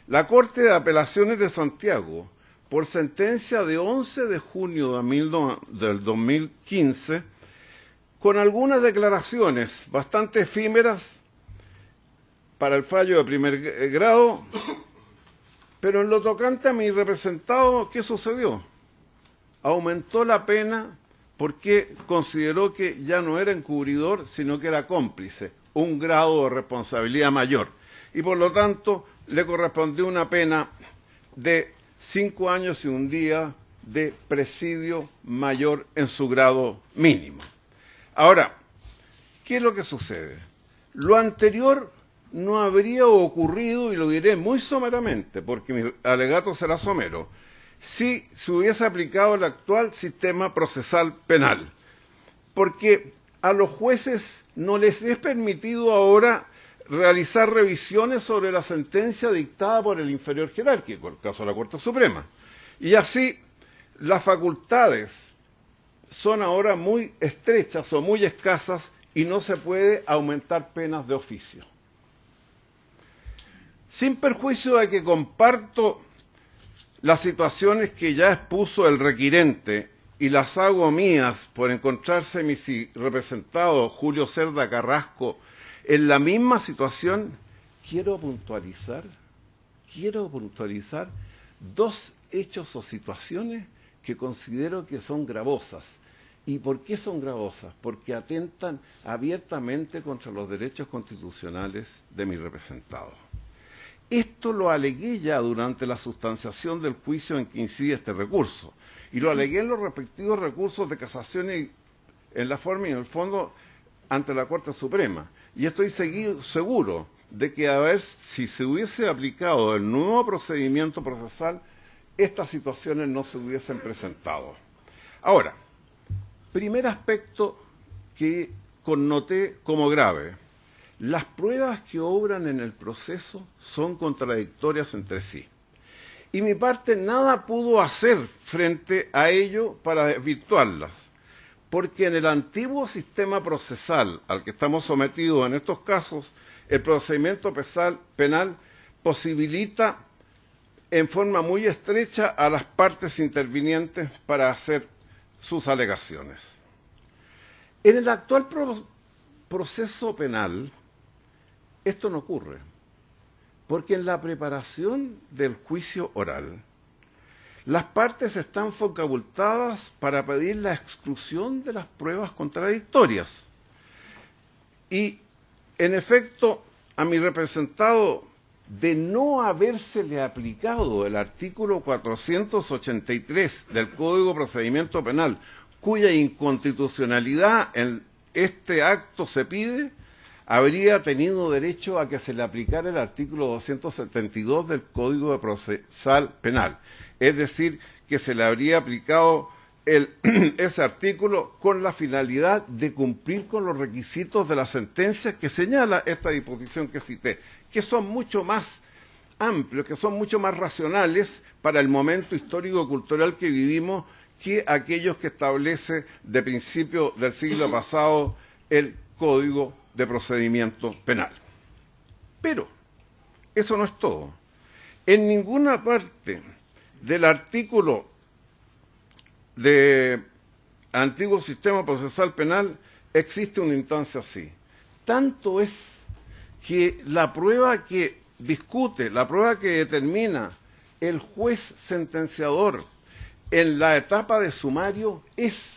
Speaker 4: la Corte de Apelaciones de Santiago, por sentencia de 11 de junio del 2015, con algunas declaraciones bastante efímeras para el fallo de primer grado, pero en lo tocante a mi representado, ¿qué sucedió? Aumentó la pena porque consideró que ya no era encubridor, sino que era cómplice, un grado de responsabilidad mayor. Y por lo tanto, le correspondió una pena de 5 años y 1 día de presidio mayor en su grado mínimo. Ahora, ¿qué es lo que sucede? Lo anterior no habría ocurrido, y lo diré muy someramente, porque mi alegato será somero, si se hubiese aplicado el actual sistema procesal penal. Porque a los jueces no les es permitido ahora realizar revisiones sobre la sentencia dictada por el inferior jerárquico, el caso de la Corte Suprema. Y así, las facultades son ahora muy estrechas o muy escasas y no se puede aumentar penas de oficio. Sin perjuicio de que comparto las situaciones que ya expuso el requirente y las hago mías por encontrarse mi representado Julio Cerda Carrasco en la misma situación, quiero puntualizar 2 hechos o situaciones que considero que son gravosas. ¿Y por qué son gravosas? Porque atentan abiertamente contra los derechos constitucionales de mi representado. Esto lo alegué ya durante la sustanciación del juicio en que incide este recurso, y lo alegué en los respectivos recursos de casación y en la forma y en el fondo ante la Corte Suprema. Y estoy seguro de que, a ver, si se hubiese aplicado el nuevo procedimiento procesal, estas situaciones no se hubiesen presentado. Ahora, primer aspecto que connoté como grave: las pruebas que obran en el proceso son contradictorias entre sí. Y mi parte nada pudo hacer frente a ello para desvirtuarlas, porque en el antiguo sistema procesal al que estamos sometidos en estos casos, el procedimiento penal posibilita en forma muy estrecha a las partes intervinientes para hacer sus alegaciones. En el actual proceso penal, esto no ocurre, porque en la preparación del juicio oral, las partes están facultadas para pedir la exclusión de las pruebas contradictorias. Y, en efecto, a mi representado, de no habérsele aplicado el artículo 483 del Código de Procedimiento Penal, cuya inconstitucionalidad en este acto se pide, habría tenido derecho a que se le aplicara el artículo 272 del Código de Procesal Penal. Es decir, que se le habría aplicado ese artículo con la finalidad de cumplir con los requisitos de la sentencia que señala esta disposición que cité, que son mucho más amplios, que son mucho más racionales para el momento histórico-cultural que vivimos que aquellos que establece de principio del siglo pasado el Código de Procedimiento Penal. Pero eso no es todo. En ninguna parte del artículo del antiguo sistema procesal penal existe una instancia así. Tanto es que la prueba que discute, la prueba que determina el juez sentenciador en la etapa de sumario es,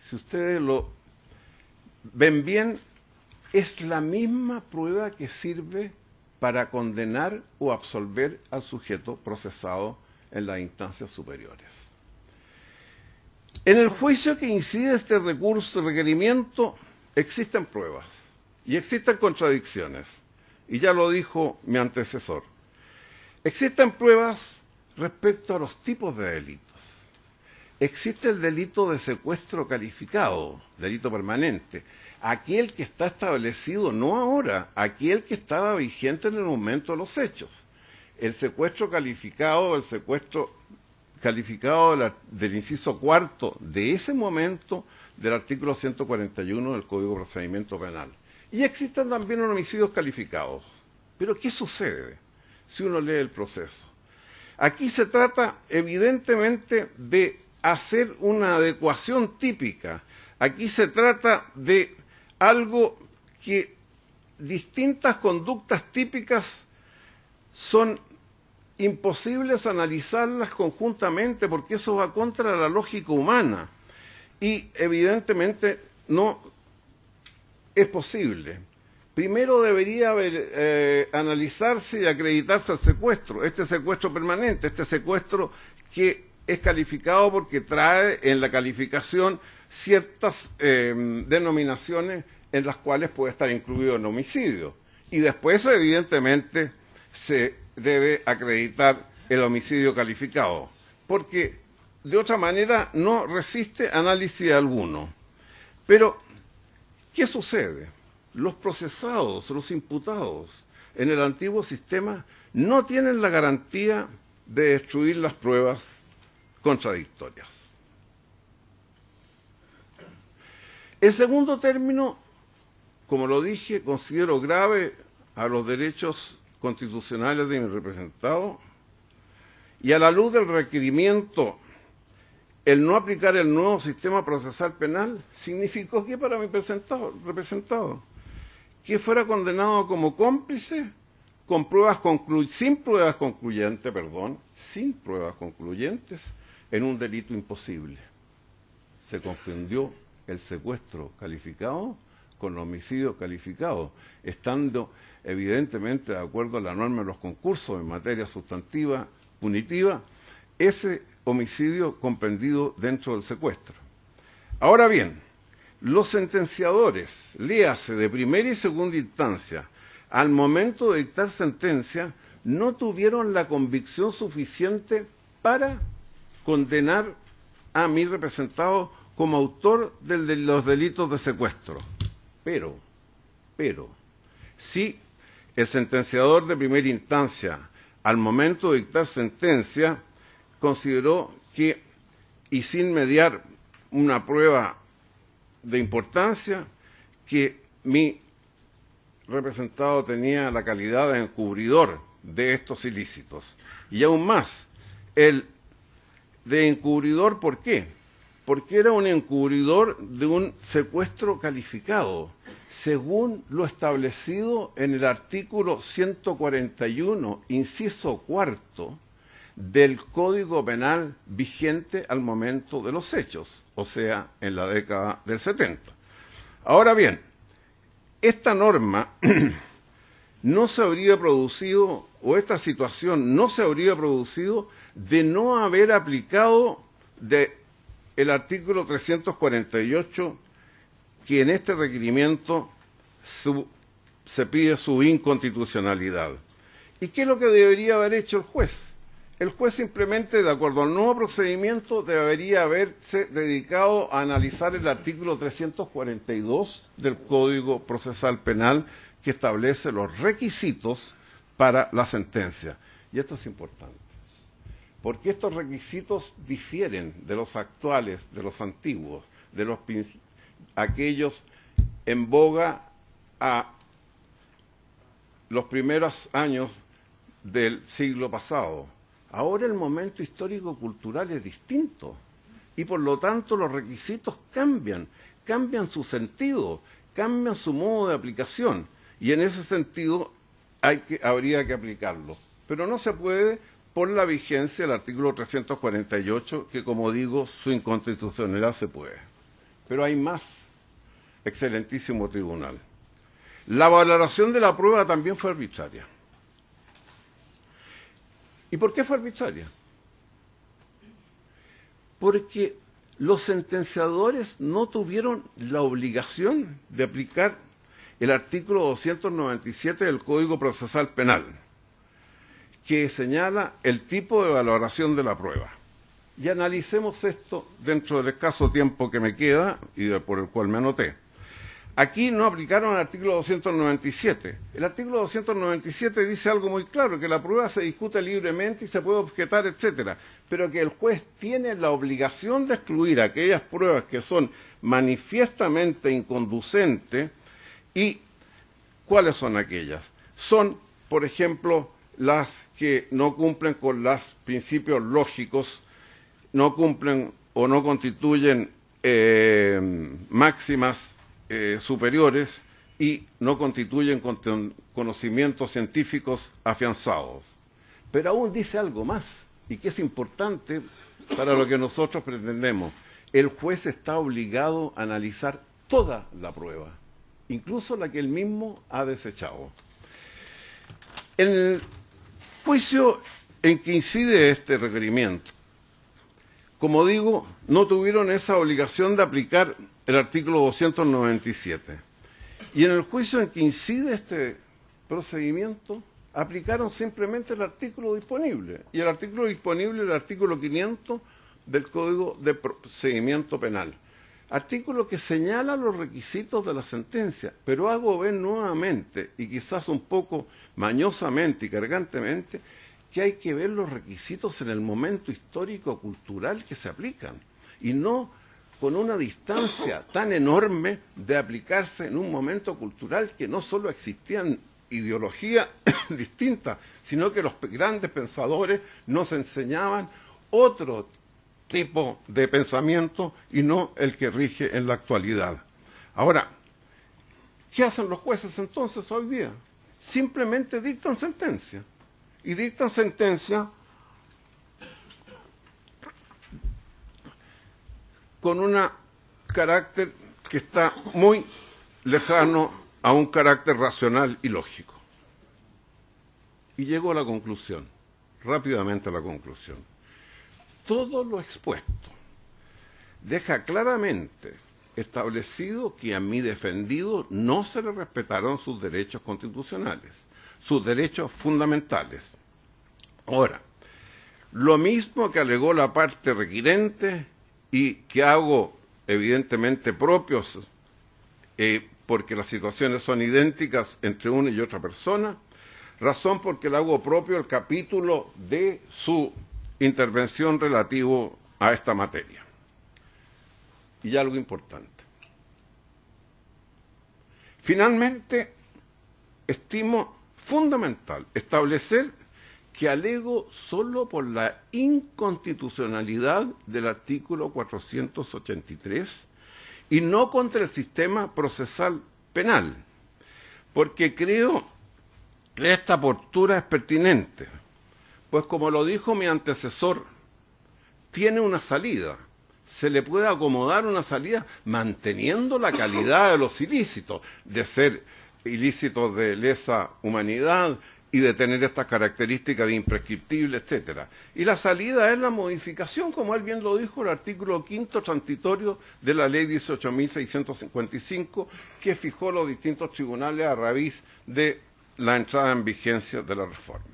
Speaker 4: si ustedes lo ven bien, es la misma prueba que sirve para condenar o absolver al sujeto procesado en las instancias superiores. En el juicio que incide este recurso, requerimiento, existen pruebas y existen contradicciones, y ya lo dijo mi antecesor. Existen pruebas respecto a los tipos de delitos. Existe el delito de secuestro calificado, delito permanente, aquel que está establecido no ahora, aquel que estaba vigente en el momento de los hechos. El secuestro calificado del inciso cuarto de ese momento del artículo 141 del Código de Procedimiento Penal. Y existen también homicidios calificados. Pero ¿qué sucede si uno lee el proceso? Aquí se trata evidentemente de hacer una adecuación típica. Aquí se trata de algo que distintas conductas típicas son imposibles analizarlas conjuntamente porque eso va contra la lógica humana y evidentemente no es posible. Primero debería analizarse y acreditarse el secuestro, este secuestro permanente, este secuestro que es calificado porque trae en la calificación ciertas denominaciones en las cuales puede estar incluido el homicidio. Y después, evidentemente, se debe acreditar el homicidio calificado, porque de otra manera no resiste análisis alguno. Pero, ¿qué sucede? Los procesados, los imputados en el antiguo sistema no tienen la garantía de destruir las pruebas contradictorias. En segundo término, como lo dije, considero grave a los derechos constitucionales de mi representado y a la luz del requerimiento el no aplicar el nuevo sistema procesal penal significó que para mi representado que fuera condenado como cómplice con sin pruebas concluyentes en un delito imposible. Se confundió el secuestro calificado con el homicidio calificado, estando evidentemente de acuerdo a la norma de los concursos en materia sustantiva punitiva, ese homicidio comprendido dentro del secuestro. Ahora bien, los sentenciadores, léase de primera y segunda instancia, al momento de dictar sentencia, no tuvieron la convicción suficiente para condenar a mi representado como autor de los delitos de secuestro. Pero, si el sentenciador de primera instancia, al momento de dictar sentencia, consideró que, y sin mediar una prueba de importancia, que mi representado tenía la calidad de encubridor de estos ilícitos. Y aún más, el de encubridor, ¿por qué? Porque era un encubridor de un secuestro calificado, según lo establecido en el artículo 141, inciso cuarto, del Código Penal vigente al momento de los hechos, o sea, en la década del 70. Ahora bien, esta norma no se habría producido, o esta situación no se habría producido de no haber aplicado el artículo 348, que en este requerimiento se pide su inconstitucionalidad. ¿Y qué es lo que debería haber hecho el juez? El juez simplemente, de acuerdo al nuevo procedimiento, debería haberse dedicado a analizar el artículo 342 del Código Procesal Penal, que establece los requisitos para la sentencia. Y esto es importante, porque estos requisitos difieren de los actuales, de los antiguos, de aquellos en boga a los primeros años del siglo pasado. Ahora el momento histórico-cultural es distinto y por lo tanto los requisitos cambian su sentido, cambian su modo de aplicación y en ese sentido habría que aplicarlo. Pero no se puede por la vigencia del artículo 348, que como digo, su inconstitucionalidad se puede. Pero hay más, excelentísimo tribunal. La valoración de la prueba también fue arbitraria. ¿Y por qué fue arbitraria? Porque los sentenciadores no tuvieron la obligación de aplicar el artículo 297 del Código Procesal Penal, que señala el tipo de valoración de la prueba. Y analicemos esto dentro del escaso tiempo que me queda y por el cual me anoté. Aquí no aplicaron el artículo 297. El artículo 297 dice algo muy claro, que la prueba se discute libremente y se puede objetar, etcétera, pero que el juez tiene la obligación de excluir aquellas pruebas que son manifiestamente inconducentes. ¿Y cuáles son aquellas? Son, por ejemplo, las que no cumplen con los principios lógicos, no cumplen o no constituyen máximas superiores y no constituyen conocimientos científicos afianzados. Pero aún dice algo más, y que es importante para lo que nosotros pretendemos. El juez está obligado a analizar toda la prueba, incluso la que él mismo ha desechado. En el juicio en que incide este requerimiento, como digo, no tuvieron esa obligación de aplicar el artículo 297. Y en el juicio en que incide este procedimiento, aplicaron simplemente el artículo disponible. Y el artículo disponible es el artículo 500 del Código de Procedimiento Penal. Artículo que señala los requisitos de la sentencia, pero hago ver nuevamente, y quizás un poco mañosamente y cargantemente, que hay que ver los requisitos en el momento histórico-cultural que se aplican, y no con una distancia tan enorme de aplicarse en un momento cultural que no solo existían ideologías distintas, sino que los grandes pensadores nos enseñaban otro tipo de pensamiento y no el que rige en la actualidad. Ahora, ¿qué hacen los jueces entonces hoy día? Simplemente dictan sentencia. Y dictan sentencia con un carácter que está muy lejano a un carácter racional y lógico. Y llego a la conclusión, rápidamente a la conclusión. Todo lo expuesto deja claramente establecido que a mi defendido no se le respetaron sus derechos constitucionales, sus derechos fundamentales. Ahora, lo mismo que alegó la parte requirente y que hago evidentemente propios porque las situaciones son idénticas entre una y otra persona, razón porque le hago propio el capítulo de su intervención relativo a esta materia. Y algo importante. Finalmente, estimo fundamental establecer que alego solo por la inconstitucionalidad del artículo 483 y no contra el sistema procesal penal, porque creo que esta postura es pertinente, pues como lo dijo mi antecesor, tiene una salida. Se le puede acomodar una salida manteniendo la calidad de los ilícitos, de ser ilícitos de lesa humanidad y de tener estas características de imprescriptible, etcétera. Y la salida es la modificación, como él bien lo dijo, el artículo 5º transitorio de la ley 18.655, que fijó los distintos tribunales a raíz de la entrada en vigencia de la reforma.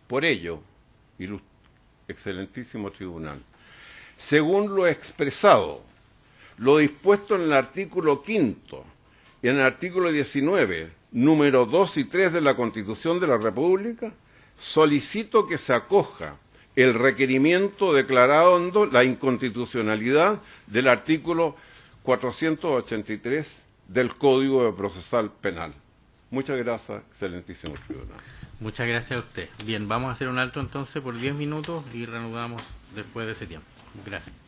Speaker 4: Por ello, excelentísimo tribunal, según lo expresado, lo dispuesto en el artículo 5º y en el artículo 19, número 2 y 3 de la Constitución de la República, solicito que se acoja el requerimiento declarando la inconstitucionalidad del artículo 483 del Código Procesal Penal. Muchas gracias, excelentísimo tribunal.
Speaker 1: Muchas gracias a usted. Bien, vamos a hacer un alto entonces por 10 minutos y reanudamos después de ese tiempo. Gracias.